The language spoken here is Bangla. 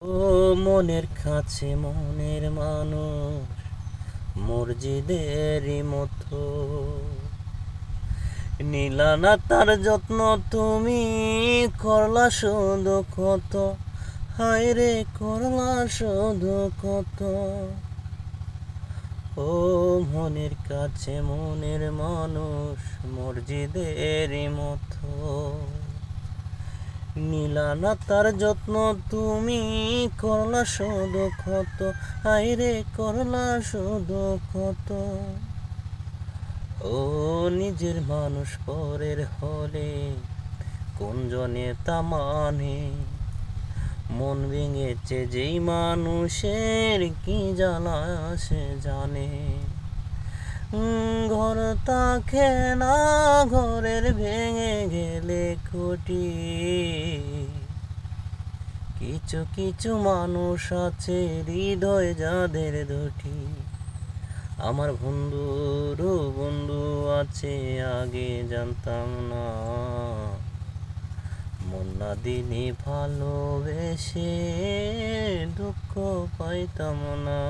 ও মনের কাছে মনের মানুষ মসজিদেরই মতো নিলা না তার যত্ন তুমি করলা শুধু কত হায় রে করলা শুধু কত ও মনের কাছে মনের মানুষ মসজিদেরই মতো নিলা না তার যত্ন তুমি করলা শুধু কত আইরে করলা শুধু কত ও নিজের মানুষ পরের হলে কোন জনে তা মানে মন ভেঙেছে যেই মানুষের কি জ্বালা সে জানে ঘর তাকে না ঘরের ভেঙে গেলে খুঁটি কিছু কিছু মানুষ আছে হৃদয় যাদের দুটি আমার বন্ধুরও বন্ধু আছে আগে জানতাম না মন না দিনে ভালোবেসে দুঃখ পাইতাম না।